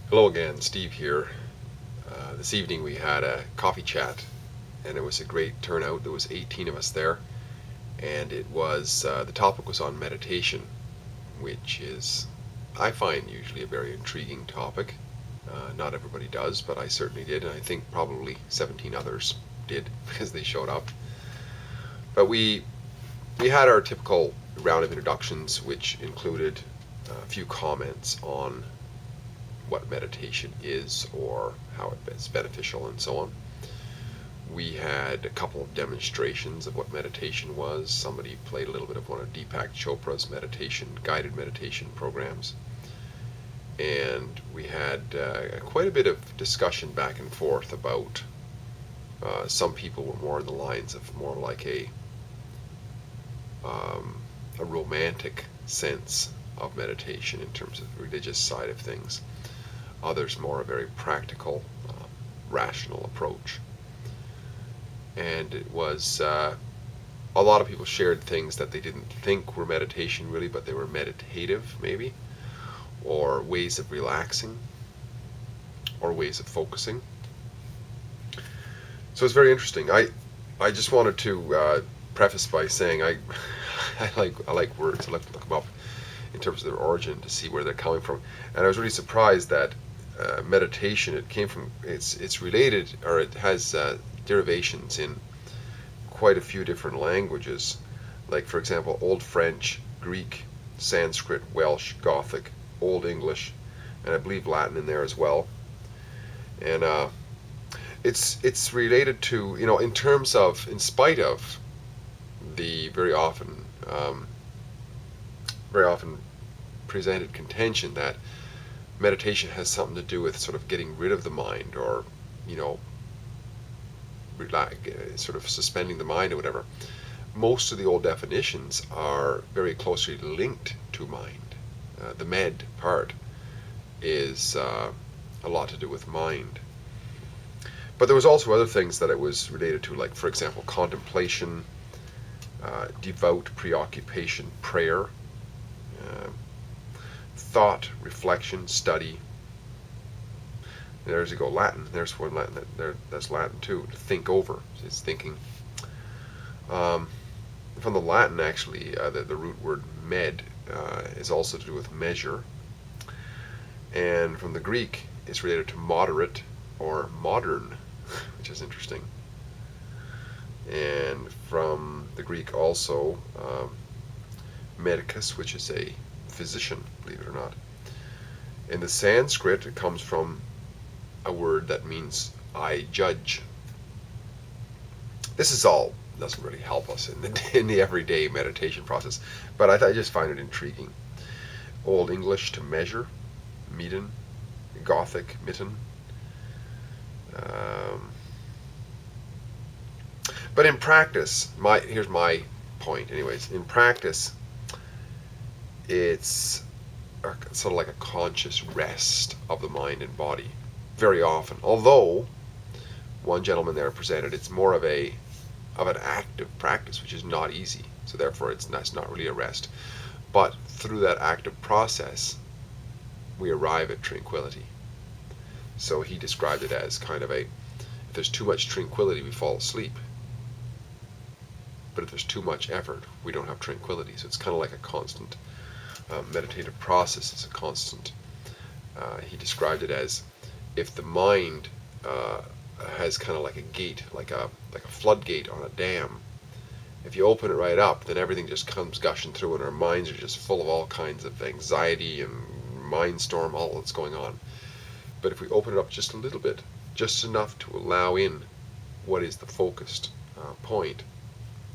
Hello again, Steve here. This evening we had a coffee chat, and it was a great turnout. There was 18 of us there, and it was the topic was on meditation, which is I find usually a very intriguing topic. Not everybody does, but I certainly did, and I think probably 17 others did because they showed up. But we had our typical round of introductions, which included a few comments on what meditation is or how it's beneficial and so on. We had a couple of demonstrations of what meditation was. Somebody played a little bit of one of Deepak Chopra's guided meditation programs. And we had quite a bit of discussion back and forth about some people were more in the lines of more like a romantic sense of meditation in terms of the religious side of things. Others more a very practical, rational approach. And it was a lot of people shared things that they didn't think were meditation really, but they were meditative maybe, or ways of relaxing, or ways of focusing. So it's very interesting. I just wanted to preface by saying I like words. I like to look them up in terms of their origin to see where they're coming from. And I was really surprised that meditation, it's related, or it has derivations in quite a few different languages, like for example Old French, Greek, Sanskrit, Welsh, Gothic, Old English, and I believe Latin in there as well. And it's related to, in terms of, in spite of the very often presented contention that meditation has something to do with sort of getting rid of the mind, or you know relax, sort of suspending the mind or whatever. Most of the old definitions are very closely linked to mind. The med part is a lot to do with mind. But there was also other things that it was related to, like for example contemplation, devout preoccupation, prayer, thought, reflection, study. There's you go, Latin. There's one Latin. That's Latin too. To think over. It's thinking. From the Latin, actually, the root word med is also to do with measure. And from the Greek, it's related to moderate or modern, which is interesting. And from the Greek also, medicus, which is a physician, believe it or not. In the Sanskrit, it comes from a word that means I judge. This is all doesn't really help us in the everyday meditation process, but I just find it intriguing. Old English to measure, meden, Gothic, mitten. But in practice, here's my point anyways. In practice, it's sort of like a conscious rest of the mind and body very often. Although one gentleman there presented it's more of an active practice, which is not easy. So therefore that's not really a rest. But through that active process, we arrive at tranquility. So he described it as kind of if there's too much tranquility, we fall asleep. But if there's too much effort, we don't have tranquility. So it's kind of like a constant meditative process. It's a constant. He described it as if the mind has kind of like a gate, like a floodgate on a dam. If you open it right up, then everything just comes gushing through, and our minds are just full of all kinds of anxiety and mind storm, all that's going on. But if we open it up just a little bit, just enough to allow in what is the focused point,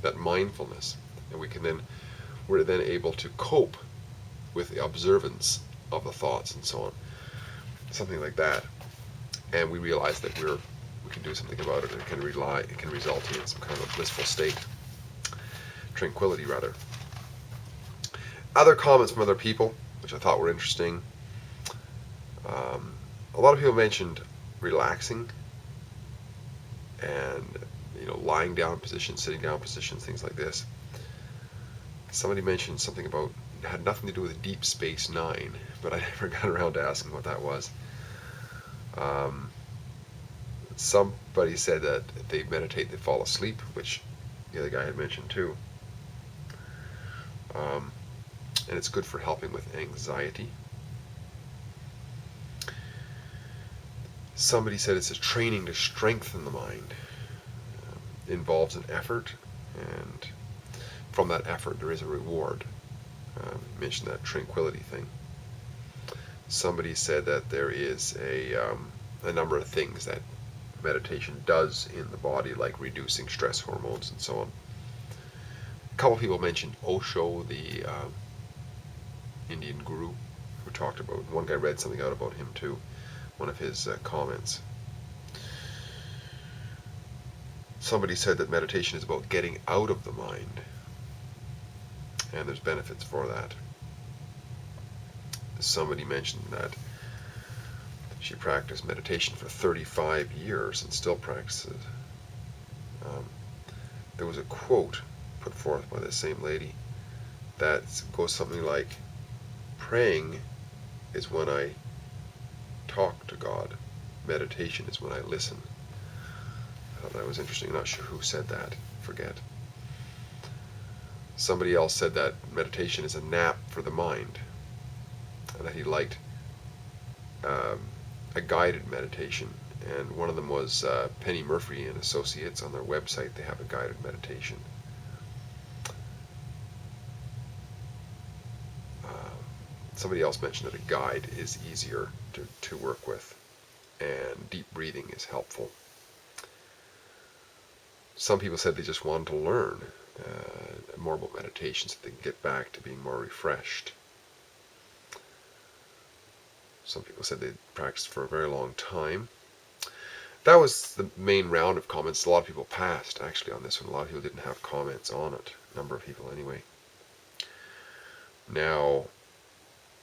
that mindfulness, and we're then able to cope with the observance of the thoughts and so on, something like that. And we realize that we can do something about it, and it can result in some kind of a blissful state, tranquility rather. Other comments from other people, which I thought were interesting. A lot of people mentioned relaxing and lying down positions, sitting down positions, things like this. Somebody mentioned something about, it had nothing to do with Deep Space Nine, but I never got around to asking what that was. Somebody said that if they meditate, they fall asleep, which the other guy had mentioned too. Um, and it's good for helping with anxiety. Somebody said it's a training to strengthen the mind. It involves an effort, and from that effort there is a reward. You mentioned that tranquility thing. Somebody said that there is a number of things that meditation does in the body, like reducing stress hormones and so on. A couple people mentioned Osho, the Indian guru, who talked about, one guy read something out about him too, one of his comments. Somebody said that meditation is about getting out of the mind, and there's benefits for that. Somebody mentioned that she practiced meditation for 35 years and still practices. There was a quote put forth by the same lady that goes something like, praying is when I talk to God. Meditation is when I listen. I thought that was interesting. I'm not sure who said that. Forget. Somebody else said that meditation is a nap for the mind, and that he liked a guided meditation. And one of them was Penny Murphy and Associates. On their website, they have a guided meditation. Somebody else mentioned that a guide is easier to work with, and deep breathing is helpful. Some people said they just wanted to learn more about meditation so they can get back to being more refreshed. Some people said they'd practiced for a very long time. That was the main round of comments. A lot of people passed, actually, on this one. A lot of people didn't have comments on it. A number of people, anyway. Now,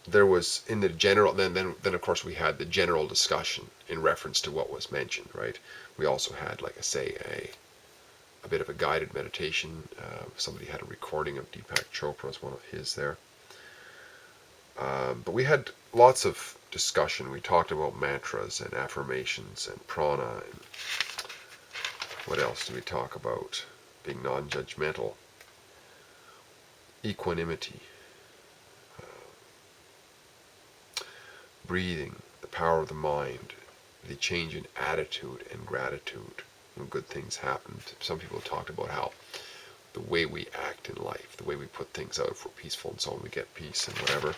there was, in the general, then of course we had the general discussion in reference to what was mentioned, right? We also had, like I say, a bit of a guided meditation. Somebody had a recording of Deepak Chopra's, one of his there. But we had lots of discussion. We talked about mantras and affirmations and prana, and what else did we talk about? Being non-judgmental, equanimity, breathing, the power of the mind, the change in attitude and gratitude when good things happen. Some people talked about how the way we act in life, the way we put things out, if we're peaceful and so on, we get peace and whatever.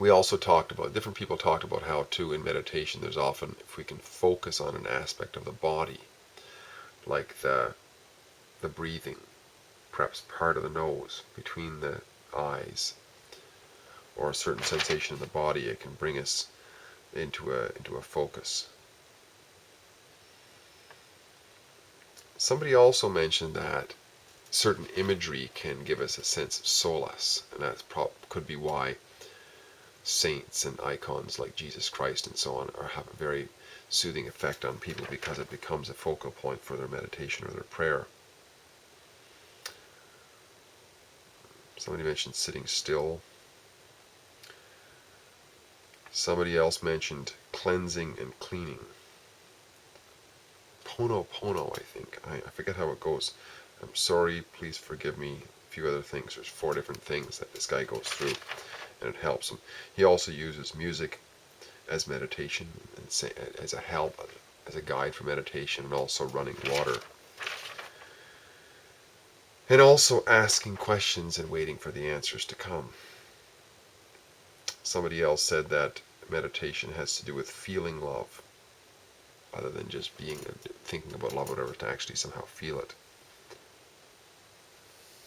We also talked about, different people talked about how too in meditation there's often, if we can focus on an aspect of the body, like the breathing, perhaps part of the nose, between the eyes, or a certain sensation in the body, it can bring us into a focus. Somebody also mentioned that certain imagery can give us a sense of solace, and that could be why saints and icons like Jesus Christ and so on have a very soothing effect on people, because it becomes a focal point for their meditation or their prayer. Somebody mentioned sitting still. Somebody else mentioned cleansing and cleaning. Pono, I think. I forget how it goes. I'm sorry, please forgive me. A few other things. There's 4 different things that this guy goes through, and it helps him. He also uses music as meditation, and as a help, as a guide for meditation, and also running water. And also asking questions and waiting for the answers to come. Somebody else said that meditation has to do with feeling love, other than just thinking about love or whatever, to actually somehow feel it.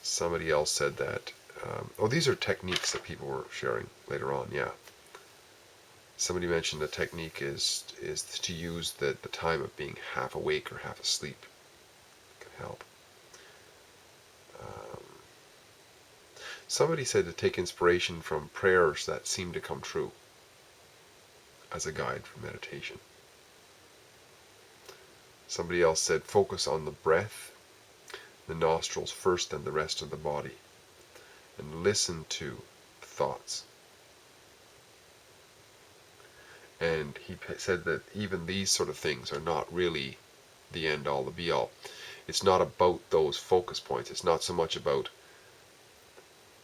Somebody else said that, these are techniques that people were sharing later on, yeah. Somebody mentioned the technique is to use the time of being half awake or half asleep. It can help. Somebody said to take inspiration from prayers that seem to come true as a guide for meditation. Somebody else said focus on the breath, the nostrils first, then the rest of the body, and listen to thoughts. And he said that even these sort of things are not really the end all, the be all. It's not about those focus points. It's not so much about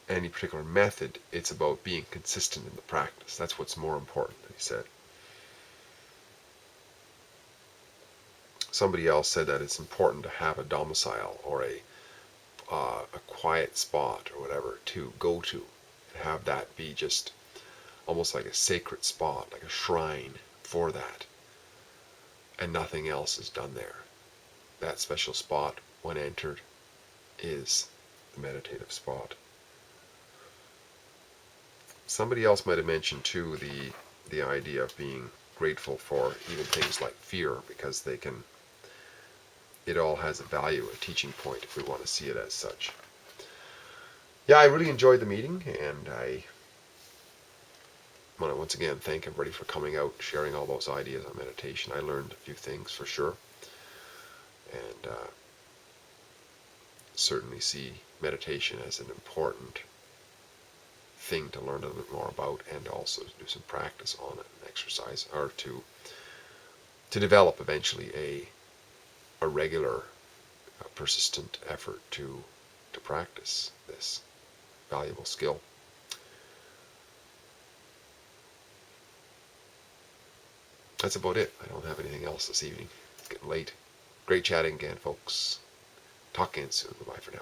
any particular method. It's about being consistent in the practice. That's what's more important, he said. Somebody else said that it's important to have a domicile or a quiet spot or whatever to go to, and have that be just almost like a sacred spot, like a shrine for that, and nothing else is done there. That special spot, when entered, is the meditative spot. Somebody else might have mentioned too the idea of being grateful for even things like fear, because it all has a value, a teaching point, if we want to see it as such. Yeah, I really enjoyed the meeting, and I want to once again thank everybody for coming out and sharing all those ideas on meditation. I learned a few things for sure, and certainly see meditation as an important thing to learn a little bit more about, and also to do some practice on it and exercise, or to develop eventually a regular, persistent effort to practice this valuable skill. That's about it. I don't have anything else this evening. It's getting late. Great chatting again, folks. Talk again soon. Bye for now.